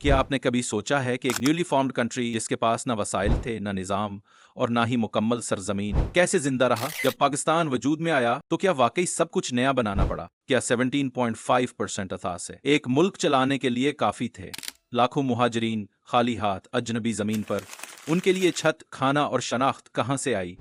क्या आपने कभी सोचा है कि एक न्यूली फॉर्म्ड कंट्री जिसके पास ना वसाइल थे, ना निज़ाम और ना ही मुकम्मल सरजमीन, कैसे जिंदा रहा? जब पाकिस्तान वजूद में आया तो क्या वाकई सब कुछ नया बनाना पड़ा? क्या 17.5% अथाह से एक मुल्क चलाने के लिए काफी थे? लाखों मुहाजिरीन खाली हाथ अजनबी जमीन पर, उनके लिए छत, खाना और शनाख्त कहाँ से आई?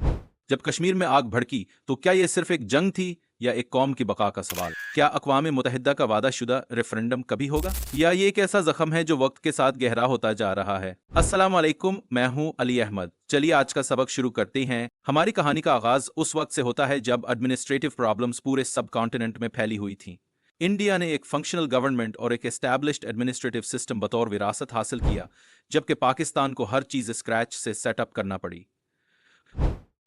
जब कश्मीर में आग भड़की तो क्या यह सिर्फ एक जंग थी या एक कौम की बका का सवाल? क्या अक़वाम मुत्तहिदा का वादा शुदा रेफरेंडम कभी होगा, या ये एक ऐसा जख्म है जो वक्त के साथ गहरा होता जा रहा है? अस्सलाम वालेकुम, मैं हूं अली अहमद। चलिए आज का सबक शुरू करते हैं। हमारी कहानी का आगाज उस वक्त से होता है जब एडमिनिस्ट्रेटिव प्रॉब्लम्स पूरे सब कॉन्टिनेंट में फैली हुई थी। इंडिया ने एक फंक्शनल गवर्नमेंट और एक एस्टैब्लिश्ड एडमिनिस्ट्रेटिव सिस्टम बतौर विरासत हासिल किया, जबकि पाकिस्तान को हर चीज स्क्रैच से सेटअप करना पड़ी।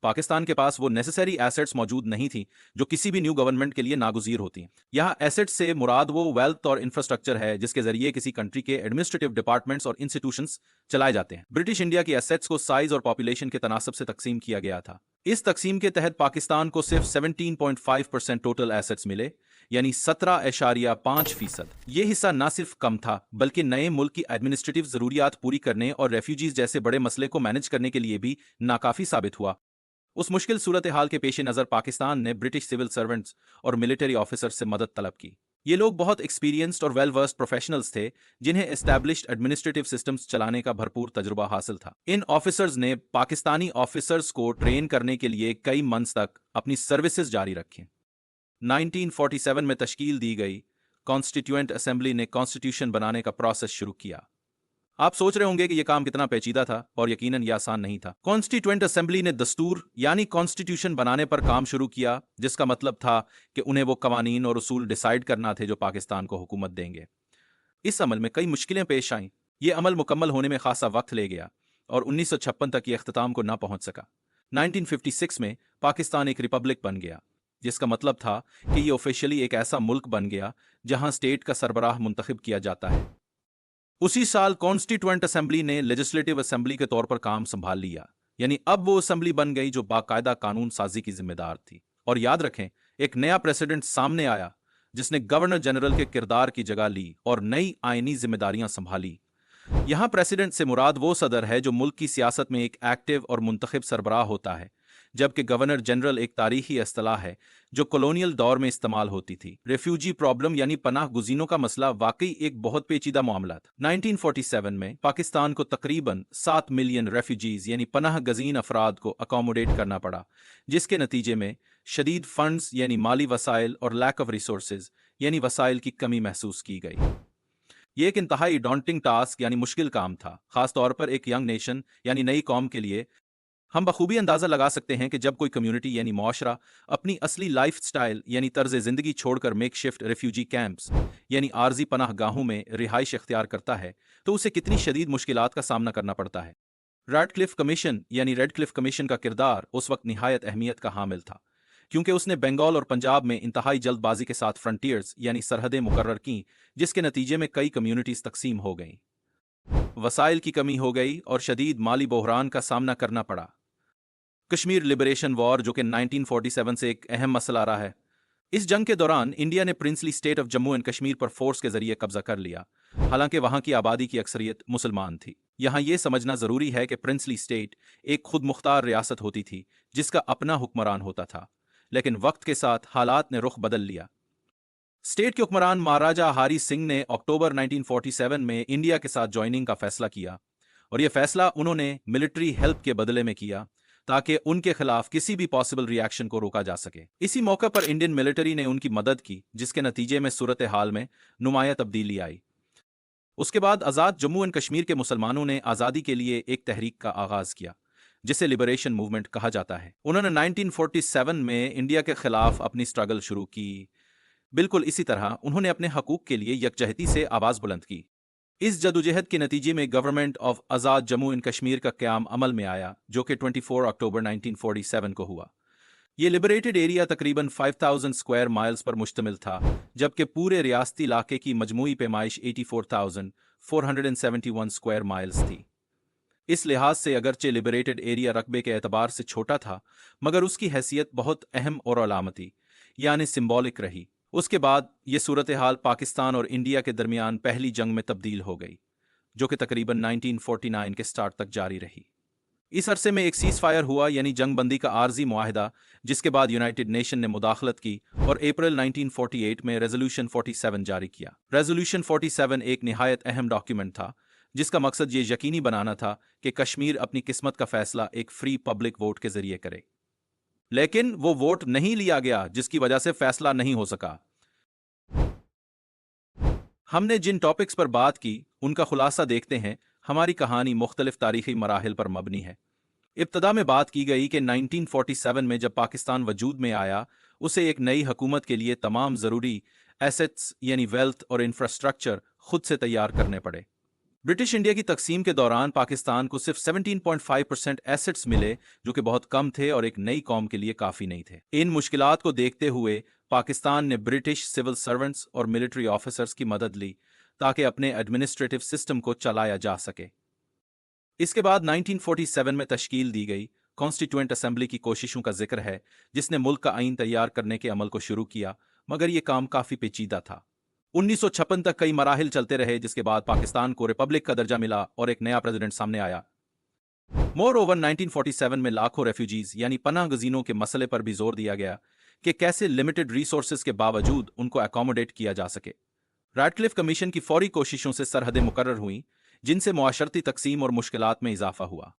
पाकिस्तान के पास वो नेसेसरी एसेट्स मौजूद नहीं थी जो किसी भी न्यू गवर्नमेंट के लिए नागुज़ीर होती। यहाँ एसेट्स से मुराद वो वेल्थ और इंफ्रास्ट्रक्चर है जिसके जरिए किसी कंट्री के एडमिनिस्ट्रेटिव डिपार्टमेंट्स और इंस्टीट्यूशंस चलाए जाते हैं। ब्रिटिश इंडिया की एसेट्स को साइज और पॉपुलेशन के तनासब से तकसीम किया गया था। इस तकसीम के तहत पाकिस्तान को सिर्फ 17.5% टोटल एसेट्स मिले, यानी 17.5%। ये हिस्सा न सिर्फ कम था बल्कि नए मुल्क की एडमिनिस्ट्रेटिव जरूरियात पूरी करने और रेफ्यूजीज जैसे बड़े मसले को मैनेज करने के लिए भी नाकाफी साबित हुआ। उस मुश्किल सूरत हाल के पेश नज़र पाकिस्तान ने ब्रिटिश सिविल सर्वेंट्स और मिलिट्री ऑफिसर्स से मदद तलब की। ये लोग बहुत एक्सपीरियंस्ड और वेल वर्स्ड प्रोफेशनल्स थे जिन्हें एस्टैब्लिश्ड एडमिनिस्ट्रेटिव सिस्टम्स चलाने का भरपूर तजुर्बा हासिल था। इन ऑफिसर्स ने पाकिस्तानी ऑफिसर्स को ट्रेन करने के लिए कई मंथ्स तक अपनी सर्विसेज जारी रखी। 1947 में तश्कील दी गई कॉन्स्टिट्यूएंट असेंबली ने कॉन्स्टिट्यूशन बनाने का प्रोसेस शुरू किया। आप सोच रहे होंगे कि यह काम कितना पेचीदा था, और यकीनन यह आसान नहीं था। कॉन्स्टिट्यूएंट असेंबली ने दस्तूर यानी कॉन्स्टिट्यूशन बनाने पर काम शुरू किया, जिसका मतलब था कि उन्हें वो कवानीन और उसूल डिसाइड करना थे जो पाकिस्तान को हुकूमत देंगे। इस अमल में कई मुश्किलें पेश आईं। ये अमल मुकम्मल होने में खासा वक्त ले गया और 1956 तक ये अख्ताम को ना पहुंच सका। 1956 में पाकिस्तान एक रिपब्लिक बन गया, जिसका मतलब था कि ये ऑफिशियली एक ऐसा मुल्क बन गया जहां स्टेट का सरबराह मुंतखब किया जाता है। उसी साल कॉन्स्टिट्यूएंट असेंबली ने लेजिस्लेटिव असेंबली के तौर पर काम संभाल लिया, यानी अब वो असेंबली बन गई जो बाकायदा कानून साजी की जिम्मेदार थी। और याद रखें, एक नया प्रेसिडेंट सामने आया जिसने गवर्नर जनरल के किरदार की जगह ली और नई आईनी जिम्मेदारियां संभाली। यहां प्रेसिडेंट से मुराद वो सदर है जो मुल्क की सियासत में एक एक्टिव और मुंतखब सरबराह होता है, जबकि गवर्नर जनरल एक तारीखी इस्तिलाह है जो कॉलोनियल दौर में इस्तेमाल होती थी। रेफ्यूजी प्रॉब्लम यानी पनाह गुज़ीनों का मसला वाकई एक बहुत पेचीदा मामला था। 1947 में पाकिस्तान को तकरीबन 7 मिलियन रेफ्यूजीज यानी पनाह गजीन अफराद को अकोमोडेट करना पड़ा, जिसके नतीजे में शदीद फंड्स यानी माली वसाइल और लैक ऑफ रिसोर्सेज यानी वसाइल की कमी महसूस की गई। ये एक इंतहाई डॉन्टिंग टास्क यानी मुश्किल काम था, खासतौर पर एक यंग नेशन यानी नई कौम के लिए। हम बखूबी अंदाजा लगा सकते हैं कि जब कोई कम्युनिटी यानी मुआशरा अपनी असली लाइफ स्टाइल यानी तर्ज जिंदगी छोड़कर मेक शिफ्ट रेफ्यूजी कैंप्स यानी आर्जी पनाह गाहों में रिहाइश इख्तियार करता है, तो उसे कितनी शदीद मुश्किलात का सामना करना पड़ता है। रेडक्लिफ कमीशन यानी रेडक्लिफ कमीशन का किरदार उस वक्त निहायत अहमियत का हामिल था, क्योंकि उसने बंगाल और पंजाब में इंतहाई जल्दबाजी के साथ फ्रंटियर्स यानी सरहदें मुकर्रर की, जिसके नतीजे में कई कम्युनिटीज तकसीम हो गईं, वसाइल की कमी हो गई और शदीद माली बहरान का सामना करना पड़ा। कश्मीर लिबरेशन वॉर, जो कि 1947 से एक अहम मसला रहा है, इस जंग के दौरान इंडिया ने princely state of Jammu and Kashmir पर फोर्स के जरिए कब्जा कर लिया। हालांकि वहां की आबादी की अक्सरियत मुसलमान थी। यहां यह समझना जरूरी है कि प्रिंसली स्टेट एक खुद मुख्तार रियासत होती थी जिसका अपना हुक्मरान होता था, लेकिन वक्त के साथ हालात ने रुख बदल लिया। स्टेट के हुक्मरान महाराजा हारी सिंह ने अक्टूबर 1947 में इंडिया के साथ ज्वाइनिंग का फैसला किया, और यह फैसला उन्होंने मिलिट्री हेल्प के बदले में किया ताकि उनके खिलाफ किसी भी पॉसिबल रिएक्शन को रोका जा सके। इसी मौके पर इंडियन मिलिट्री ने उनकी मदद की, जिसके नतीजे में सूरत हाल में नुमाया तब्दीली आई। उसके बाद आज़ाद जम्मू एंड कश्मीर के मुसलमानों ने आज़ादी के लिए एक तहरीक का आगाज किया, जिसे लिबरेशन मूवमेंट कहा जाता है। उन्होंने 1947 में इंडिया के खिलाफ अपनी स्ट्रगल शुरू की। बिल्कुल इसी तरह उन्होंने अपने हकूक के लिए यकजहती से आवाज बुलंद की। इस जदोजहद के नतीजे में government of Azad Jammu and Kashmir का क़याम अमल में आया, जो कि 24 अक्टूबर 1947 को हुआ। ये लिबरेटेड एरिया तकरीबन 5000 स्क्वायर माइल्स पर मुश्तमिल था, जबकि पूरे रियासती इलाके की मजमूई पैमाइश 84,471 स्क्वायर माइल्स थी। इस लिहाज से अगरचे लिबरेटेड एरिया रकबे के एतबार से छोटा था, मगर उसकी हैसियत बहुत अहम और अलामती यानी सिंबॉलिक रही। उसके बाद ये सूरत हाल पाकिस्तान और इंडिया के दरमियान पहली जंग में तब्दील हो गई। जो कि तकरीबन 1949 के स्टार्ट तक जारी रही। इस अरसे में एक सीज फायर हुआ यानी जंग बंदी का आर्जी मुआहिदा, जिसके बाद यूनाइटेड नेशन ने मुदाखलत की और अप्रैल 1948 में रेजोल्यूशन 47 जारी किया। रेजोल्यूशन 47 एक निहायत अहम डॉक्यूमेंट था जिसका मकसद ये यकीनी बनाना था कि कश्मीर अपनी किस्मत का फैसला एक फ्री पब्लिक वोट के जरिए करे। लेकिन वो वोट नहीं लिया गया, जिसकी वजह से फैसला नहीं हो सका। हमने जिन टॉपिक्स पर बात की उनका खुलासा देखते हैं। हमारी कहानी मुख्तलिफ तारीखी मराहिल पर मबनी है। इब्तदा में बात की गई कि 1947 में जब पाकिस्तान वजूद में आया, उसे एक नई हुकूमत के लिए तमाम ज़रूरी एसेट्स यानी वेल्थ और इंफ्रास्ट्रक्चर खुद से तैयार करने पड़े। ब्रिटिश इंडिया की तकसीम के दौरान पाकिस्तान को सिर्फ 17.5% एसेट्स मिले, जो कि बहुत कम थे और एक नई कौम के लिए काफ़ी नहीं थे। इन मुश्किलात को देखते हुए पाकिस्तान ने ब्रिटिश सिविल सर्वेंट्स और मिलिट्री ऑफिसर्स की मदद ली ताकि अपने एडमिनिस्ट्रेटिव सिस्टम को चलाया जा सके। इसके बाद 1947 में तश्कील दी गई कॉन्स्टिट्यूएंट असेंबली की कोशिशों का जिक्र है, जिसने मुल्क का आइन तैयार करने के अमल को शुरू किया, मगर यह काम काफ़ी पेचीदा था। 1956 तक कई मराहिल चलते रहे, जिसके बाद पाकिस्तान को रिपब्लिक का दर्जा मिला और एक नया प्रेसिडेंट सामने आया। मोर ओवर 1947 में लाखों रेफ्यूजीज यानी पनाह गजीनों के मसले पर भी जोर दिया गया कि कैसे लिमिटेड रिसोर्सेज के बावजूद उनको अकोमोडेट किया जा सके। रैडक्लिफ कमीशन की फौरी कोशिशों से सरहदें मुकर्रर हुईं, जिनसे मुआशरती तकसीम और मुश्किलात में इजाफा हुआ।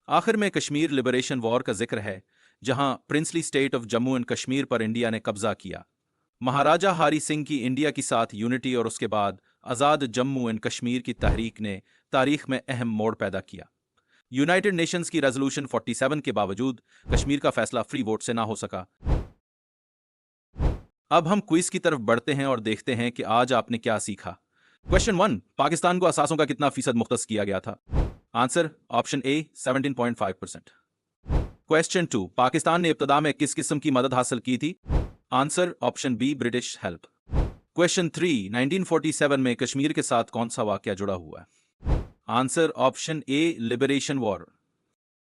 आखिर में कश्मीर लिबरेशन वॉर का जिक्र है, जहां princely state of Jammu and Kashmir पर इंडिया ने कब्जा किया। महाराजा हारी सिंह की इंडिया के साथ यूनिटी और उसके बाद आज़ाद जम्मू एंड कश्मीर की तहरीक ने तारीख में अहम मोड़ पैदा किया। यूनाइटेड नेशंस की रेजोल्यूशन 47 के बावजूद कश्मीर का फैसला फ्री वोट से ना हो सका। अब हम क्विज की तरफ बढ़ते हैं और देखते हैं कि आज आपने क्या सीखा। क्वेश्चन 1, पाकिस्तान को असासों का कितना फीसद मुख्तस किया गया था? Answer option A 17.5%। Question 2, Pakistan ने इब्तदा में किस किस्म की मदद हासिल की थी? Answer option B British help. Question 3, 1947 में कश्मीर के साथ कौन सा वाकया जुड़ा हुआ है? Answer option A liberation war.